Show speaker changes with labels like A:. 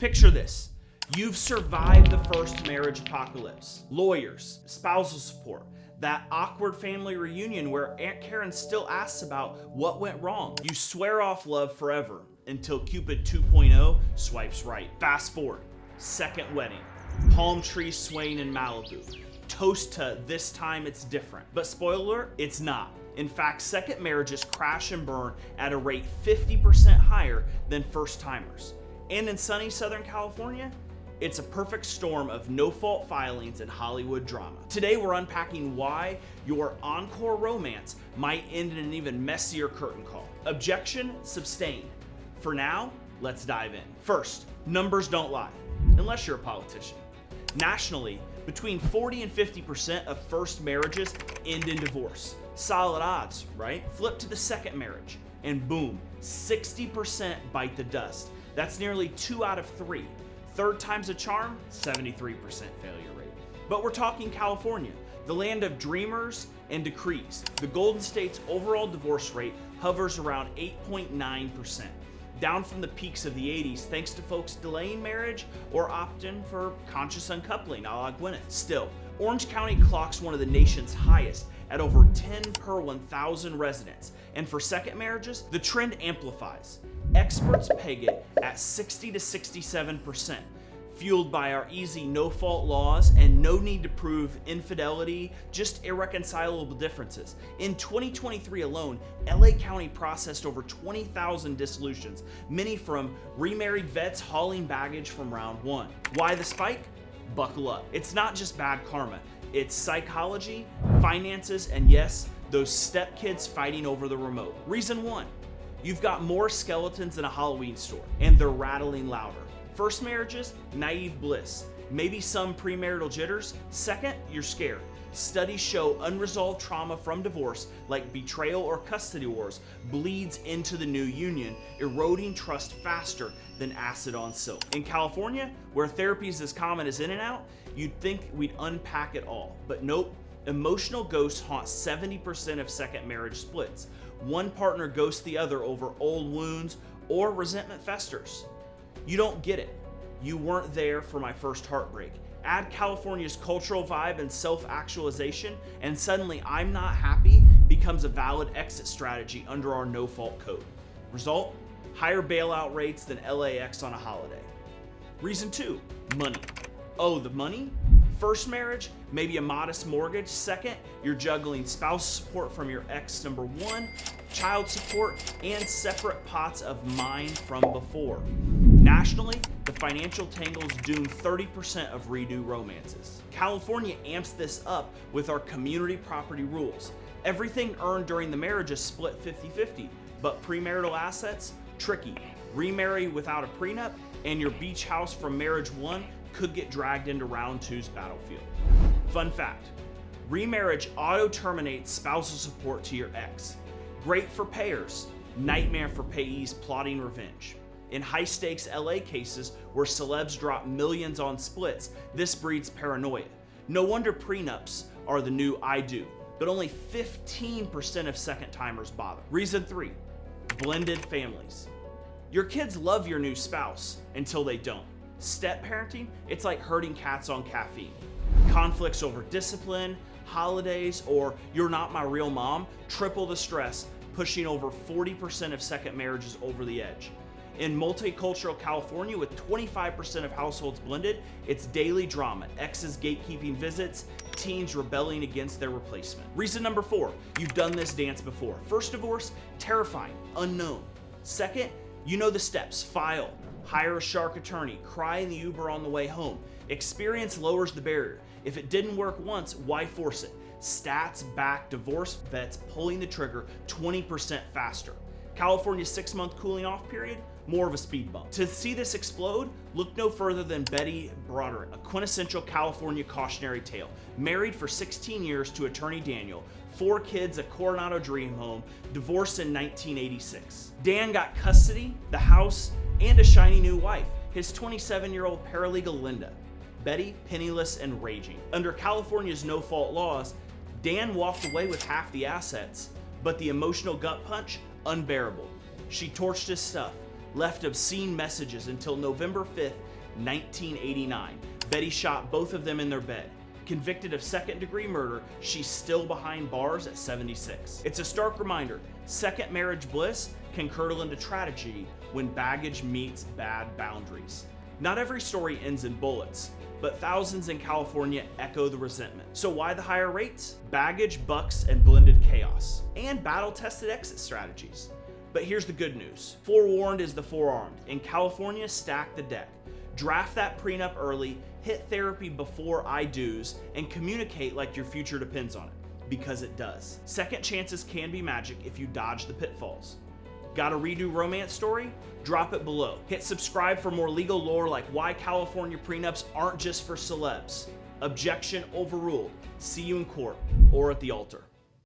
A: Picture this. You've survived the first marriage apocalypse. Lawyers, spousal support, that awkward family reunion where Aunt Karen still asks about what went wrong. You swear off love forever until Cupid 2.0 swipes right. Fast forward, second wedding, palm trees swaying in Malibu. Toast to this time it's different. But spoiler alert, it's not. In fact, second marriages crash and burn at a rate 50% higher than first timers. And in sunny Southern California, it's a perfect storm of no-fault filings and Hollywood drama. Today we're unpacking why your encore romance might end in an even messier curtain call. Objection sustained. For now, let's dive in. First, numbers don't lie, unless you're a politician. Nationally, between 40 and 50% of first marriages end in divorce. Solid odds, right? Flip to the second marriage, and boom, 60% bite the dust. That's nearly 2 out of 3. Third time's a charm, 73% failure rate. But we're talking California, the land of dreamers and decrees. The Golden State's overall divorce rate hovers around 8.9%, down from the peaks of the 80s thanks to folks delaying marriage or opting for conscious uncoupling, a la Gwyneth. Still, Orange County clocks one of the nation's highest at over 10 per 1,000 residents. And for second marriages, the trend amplifies. Experts peg it at 60 to 67%, fueled by our easy no-fault laws and no need to prove infidelity, just irreconcilable differences. In 2023 alone, LA County processed over 20,000 dissolutions, many from remarried vets hauling baggage from round one. Why the spike? Buckle up. It's not just bad karma. It's psychology, finances, and yes, those stepkids fighting over the remote. Reason one, you've got more skeletons in a Halloween store, and they're rattling louder. First marriages, naive bliss. Maybe some premarital jitters. Second, you're scared. Studies show unresolved trauma from divorce, like betrayal or custody wars, bleeds into the new union, eroding trust faster than acid on silk. In California, where therapy is as common as In and Out, you'd think we'd unpack it all, but nope. Emotional ghosts haunt 70% of second marriage splits. One partner ghosts the other over old wounds or resentment festers. You don't get it. You weren't there for my first heartbreak. Add California's cultural vibe and self-actualization, and suddenly I'm not happy becomes a valid exit strategy under our no-fault code. Result? Higher bailout rates than LAX on a holiday. Reason two, money. Oh, the money? First marriage, maybe a modest mortgage. Second, you're juggling spousal support from your ex number one, child support, and separate pots of mine from before. Nationally, the financial tangles doom 30% of redo romances. California amps this up with our community property rules. Everything earned during the marriage is split 50-50, but premarital assets, tricky. Remarry without a prenup, and your beach house from marriage one could get dragged into round two's battlefield. Fun fact, remarriage auto-terminates spousal support to your ex. Great for payers, nightmare for payees plotting revenge. In high-stakes LA cases where celebs drop millions on splits, this breeds paranoia. No wonder prenups are the new I do, but only 15% of second-timers bother. Reason three, blended families. Your kids love your new spouse until they don't. Step parenting, it's like herding cats on caffeine. Conflicts over discipline, holidays, or you're not my real mom, triple the stress, pushing over 40% of second marriages over the edge. In multicultural California, with 25% of households blended, it's daily drama, exes gatekeeping visits, teens rebelling against their replacement. Reason number four, you've done this dance before. First divorce, terrifying, unknown. Second, you know the steps, file, hire a shark attorney, cry in the Uber on the way home. Experience lowers the barrier. If it didn't work once, why force it? Stats back divorce vets pulling the trigger 20% faster. California's 6-month cooling off period, more of a speed bump. To see this explode, look no further than Betty Broderick, a quintessential California cautionary tale. Married for 16 years to attorney Daniel, 4 kids, a Coronado dream home, divorced in 1986. Dan got custody, the house, and a shiny new wife, his 27-year-old paralegal Linda. Betty, penniless and raging. Under California's no-fault laws, Dan walked away with half the assets, but the emotional gut punch, unbearable. She torched his stuff, left obscene messages until November 5th, 1989. Betty shot both of them in their bed. Convicted of second-degree murder, she's still behind bars at 76. It's a stark reminder, second marriage bliss can curdle into tragedy when baggage meets bad boundaries. Not every story ends in bullets, but thousands in California echo the resentment. So why the higher rates? Baggage, bucks, and blended chaos, and battle-tested exit strategies. But here's the good news. Forewarned is the forearmed. In California, stack the deck. Draft that prenup early, hit therapy before I do's, and communicate like your future depends on it, because it does. Second chances can be magic if you dodge the pitfalls. Got a redo romance story? Drop it below. Hit subscribe for more legal lore like why California prenups aren't just for celebs. Objection overruled. See you in court or at the altar.